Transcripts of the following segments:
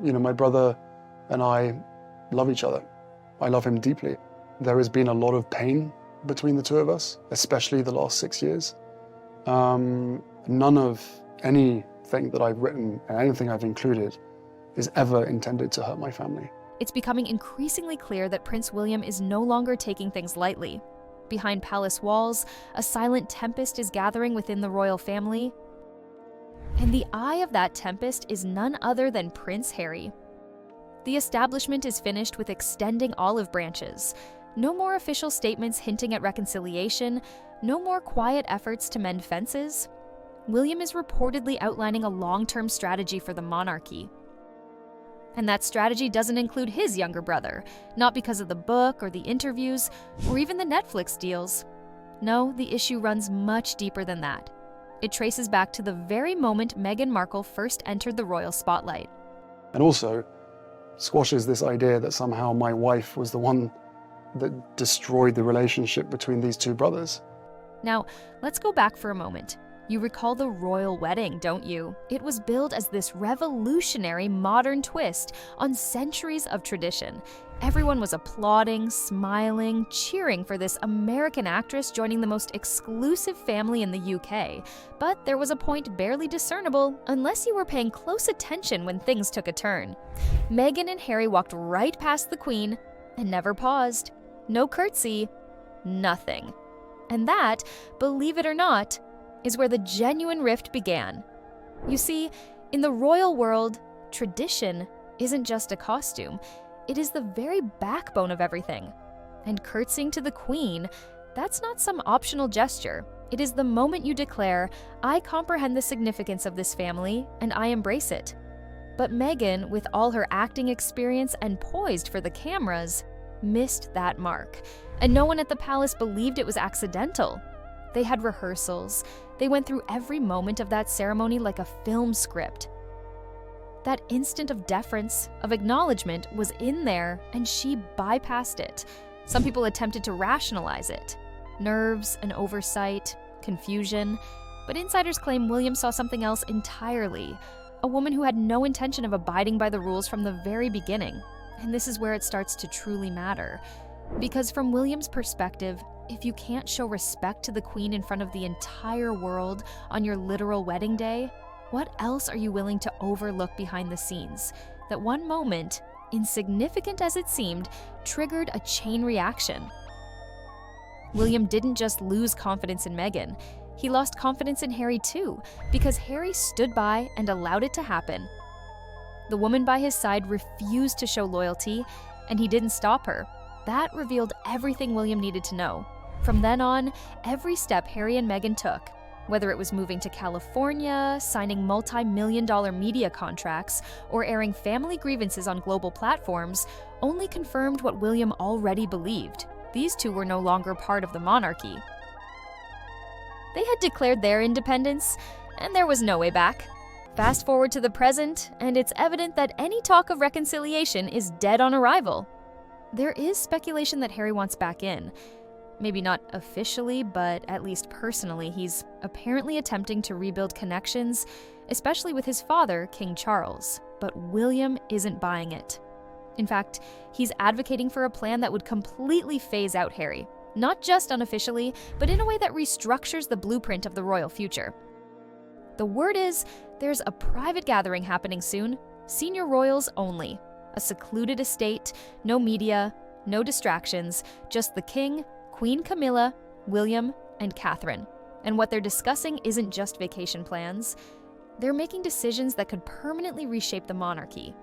My brother and I love each other. I love him deeply. There has been a lot of pain between the two of us, especially the last 6 years. None of anything that I've written and anything I've included is ever intended to hurt my family. It's becoming increasingly clear that Prince William is no longer taking things lightly. Behind palace walls, a silent tempest is gathering within the royal family. And the eye of that tempest is none other than Prince Harry. The establishment is finished with extending olive branches. No more official statements hinting at reconciliation, no more quiet efforts to mend fences. William is reportedly outlining a long-term strategy for the monarchy. And that strategy doesn't include his younger brother, not because of the book or the interviews or even the Netflix deals. No, the issue runs much deeper than that. It traces back to the very moment Meghan Markle first entered the royal spotlight. And also squashes this idea that somehow my wife was the one that destroyed the relationship between these two brothers. Now, let's go back for a moment. You recall the royal wedding, don't you? It was billed as this revolutionary modern twist on centuries of tradition. Everyone was applauding, smiling, cheering for this American actress joining the most exclusive family in the UK. But there was a point barely discernible unless you were paying close attention when things took a turn. Meghan and Harry walked right past the Queen and never paused. No curtsy, nothing. And that, believe it or not, is where the genuine rift began. You see, in the royal world, tradition isn't just a costume, it is the very backbone of everything. And curtsying to the Queen, that's not some optional gesture. It is the moment you declare, I comprehend the significance of this family and I embrace it. But Meghan, with all her acting experience and poised for the cameras, missed that mark. And no one at the palace believed it was accidental. They had rehearsals. They went through every moment of that ceremony like a film script. That instant of deference, of acknowledgement was in there, and she bypassed it. Some people attempted to rationalize it. Nerves, an oversight, confusion. But insiders claim William saw something else entirely. A woman who had no intention of abiding by the rules from the very beginning. And this is where it starts to truly matter. Because from William's perspective, if you can't show respect to the Queen in front of the entire world on your literal wedding day, what else are you willing to overlook behind the scenes? That one moment, insignificant as it seemed, triggered a chain reaction. William didn't just lose confidence in Meghan, he lost confidence in Harry too, because Harry stood by and allowed it to happen. The woman by his side refused to show loyalty, and he didn't stop her. That revealed everything William needed to know. From then on, every step Harry and Meghan took, whether it was moving to California, signing multi-million-dollar media contracts, or airing family grievances on global platforms, only confirmed what William already believed. These two were no longer part of the monarchy. They had declared their independence, and there was no way back. Fast forward to the present, and it's evident that any talk of reconciliation is dead on arrival. There is speculation that Harry wants back in. Maybe not officially, but at least personally, he's apparently attempting to rebuild connections, especially with his father, King Charles. But William isn't buying it. In fact, he's advocating for a plan that would completely phase out Harry, not just unofficially, but in a way that restructures the blueprint of the royal future. The word is, there's a private gathering happening soon, senior royals only. A secluded estate, no media, no distractions, just the king, Queen Camilla, William, and Catherine. And what they're discussing isn't just vacation plans. They're making decisions that could permanently reshape the monarchy.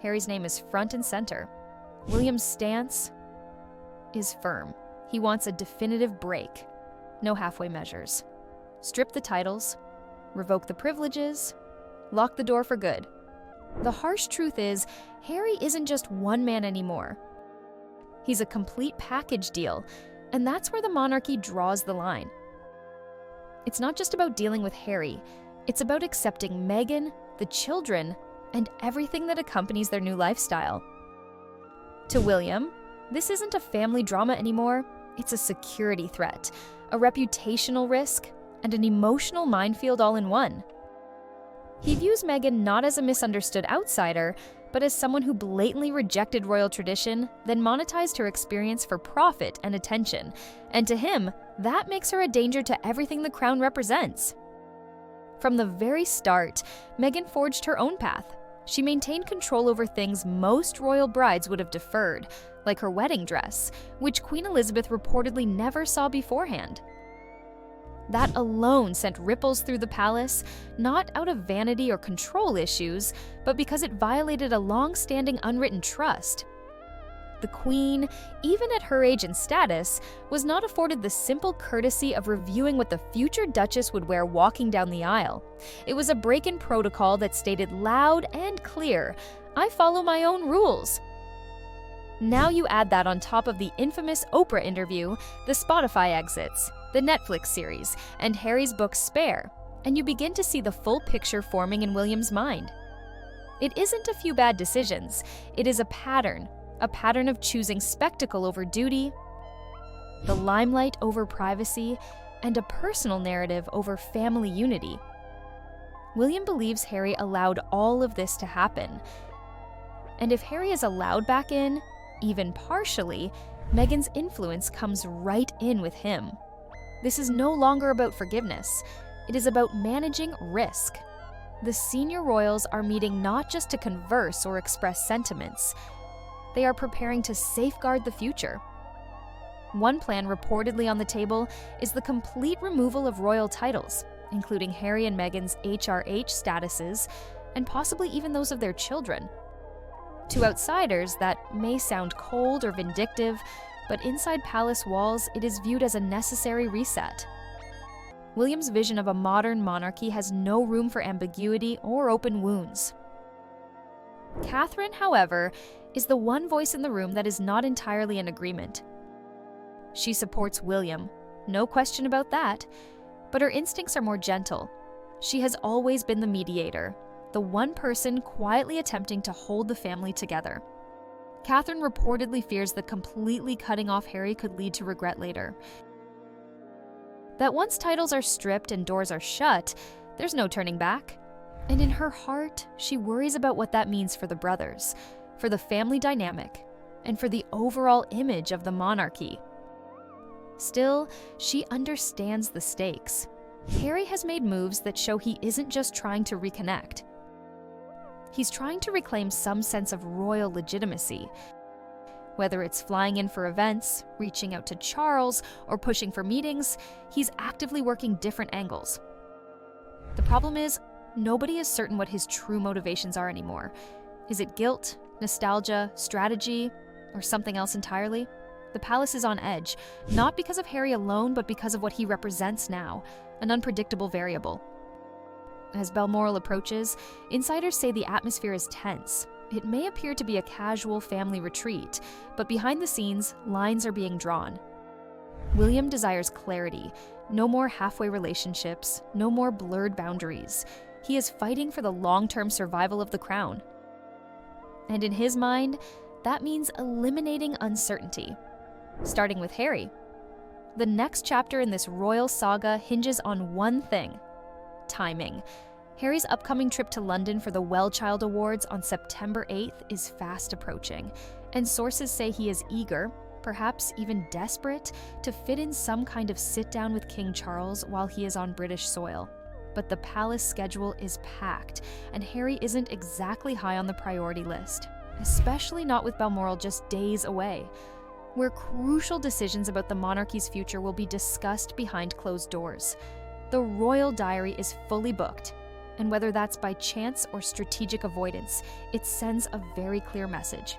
Harry's name is front and center. William's stance is firm. He wants a definitive break. No halfway measures. Strip the titles, revoke the privileges, lock the door for good. The harsh truth is, Harry isn't just one man anymore. He's a complete package deal, and that's where the monarchy draws the line. It's not just about dealing with Harry, it's about accepting Meghan, the children, and everything that accompanies their new lifestyle. To William, this isn't a family drama anymore, it's a security threat, a reputational risk, and an emotional minefield all in one. He views Meghan not as a misunderstood outsider, but as someone who blatantly rejected royal tradition, then monetized her experience for profit and attention. And to him, that makes her a danger to everything the crown represents. From the very start, Meghan forged her own path. She maintained control over things most royal brides would have deferred, like her wedding dress, which Queen Elizabeth reportedly never saw beforehand. That alone sent ripples through the palace, not out of vanity or control issues, but because it violated a long-standing unwritten trust. The Queen, even at her age and status, was not afforded the simple courtesy of reviewing what the future Duchess would wear walking down the aisle. It was a break in protocol that stated loud and clear, "I follow my own rules." Now you add that on top of the infamous Oprah interview, the Spotify exits, the Netflix series, and Harry's book Spare, and you begin to see the full picture forming in William's mind. It isn't a few bad decisions, it is a pattern of choosing spectacle over duty, the limelight over privacy, and a personal narrative over family unity. William believes Harry allowed all of this to happen. And if Harry is allowed back in, even partially, Meghan's influence comes right in with him. This is no longer about forgiveness. It is about managing risk. The senior royals are meeting not just to converse or express sentiments. They are preparing to safeguard the future. One plan reportedly on the table is the complete removal of royal titles, including Harry and Meghan's HRH statuses, and possibly even those of their children. To outsiders, that may sound cold or vindictive, but inside palace walls, it is viewed as a necessary reset. William's vision of a modern monarchy has no room for ambiguity or open wounds. Catherine, however, is the one voice in the room that is not entirely in agreement. She supports William, no question about that, but her instincts are more gentle. She has always been the mediator, the one person quietly attempting to hold the family together. Catherine reportedly fears that completely cutting off Harry could lead to regret later. That once titles are stripped and doors are shut, there's no turning back. And in her heart, she worries about what that means for the brothers, for the family dynamic, and for the overall image of the monarchy. Still, she understands the stakes. Harry has made moves that show he isn't just trying to reconnect. He's trying to reclaim some sense of royal legitimacy. Whether it's flying in for events, reaching out to Charles, or pushing for meetings, he's actively working different angles. The problem is, nobody is certain what his true motivations are anymore. Is it guilt, nostalgia, strategy, or something else entirely? The palace is on edge, not because of Harry alone, but because of what he represents now, an unpredictable variable. As Balmoral approaches, insiders say the atmosphere is tense. It may appear to be a casual family retreat, but behind the scenes, lines are being drawn. William desires clarity, no more halfway relationships, no more blurred boundaries. He is fighting for the long-term survival of the crown. And in his mind, that means eliminating uncertainty. Starting with Harry. The next chapter in this royal saga hinges on one thing: timing. Harry's upcoming trip to London for the Well Child Awards on September 8th is fast approaching, and sources say he is eager, perhaps even desperate, to fit in some kind of sit-down with King Charles while he is on British soil. But the palace schedule is packed, and Harry isn't exactly high on the priority list, especially not with Balmoral just days away, where crucial decisions about the monarchy's future will be discussed behind closed doors. The royal diary is fully booked, and whether that's by chance or strategic avoidance, it sends a very clear message.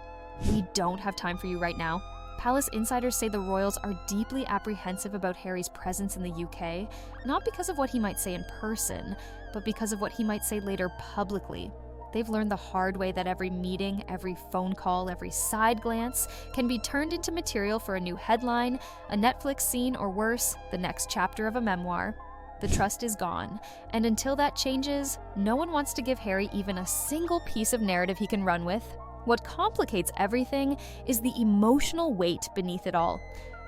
We don't have time for you right now. Palace insiders say the royals are deeply apprehensive about Harry's presence in the UK, not because of what he might say in person, but because of what he might say later publicly. They've learned the hard way that every meeting, every phone call, every side glance can be turned into material for a new headline, a Netflix scene, or worse, the next chapter of a memoir. The trust is gone, and until that changes, no one wants to give Harry even a single piece of narrative he can run with. What complicates everything is the emotional weight beneath it all.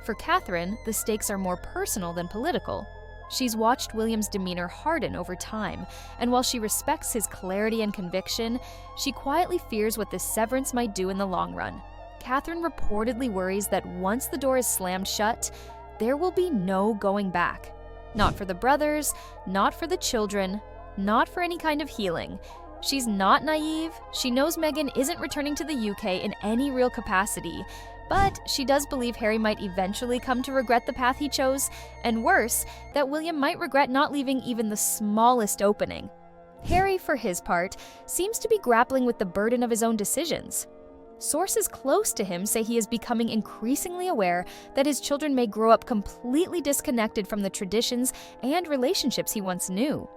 For Catherine, the stakes are more personal than political. She's watched William's demeanor harden over time, and while she respects his clarity and conviction, she quietly fears what this severance might do in the long run. Catherine reportedly worries that once the door is slammed shut, there will be no going back. Not for the brothers, not for the children, not for any kind of healing. She's not naive. She knows Meghan isn't returning to the UK in any real capacity, but she does believe Harry might eventually come to regret the path he chose, and worse, that William might regret not leaving even the smallest opening. Harry, for his part, seems to be grappling with the burden of his own decisions. Sources close to him say he is becoming increasingly aware that his children may grow up completely disconnected from the traditions and relationships he once knew.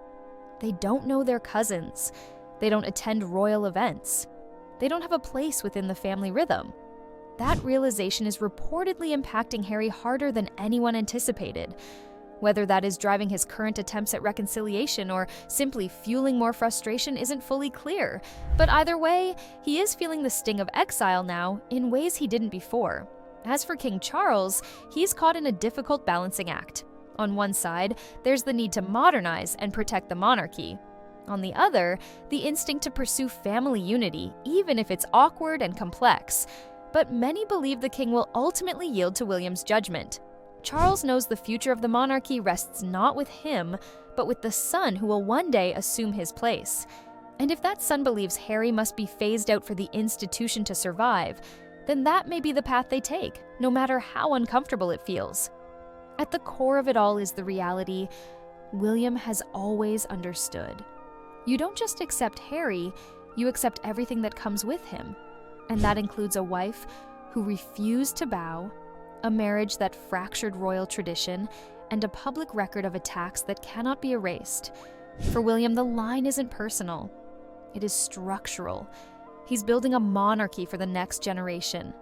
They don't know their cousins. They don't attend royal events. They don't have a place within the family rhythm. That realization is reportedly impacting Harry harder than anyone anticipated. Whether that is driving his current attempts at reconciliation or simply fueling more frustration isn't fully clear, but either way, he is feeling the sting of exile now in ways he didn't before. As for King Charles, he's caught in a difficult balancing act. On one side, there's the need to modernize and protect the monarchy. On the other, the instinct to pursue family unity, even if it's awkward and complex. But many believe the king will ultimately yield to William's judgment. Charles knows the future of the monarchy rests not with him, but with the son who will one day assume his place. And if that son believes Harry must be phased out for the institution to survive, then that may be the path they take, no matter how uncomfortable it feels. At the core of it all is the reality: William has always understood. You don't just accept Harry, you accept everything that comes with him. And that includes a wife who refused to bow, a marriage that fractured royal tradition, and a public record of attacks that cannot be erased. For William, the line isn't personal. It is structural. He's building a monarchy for the next generation,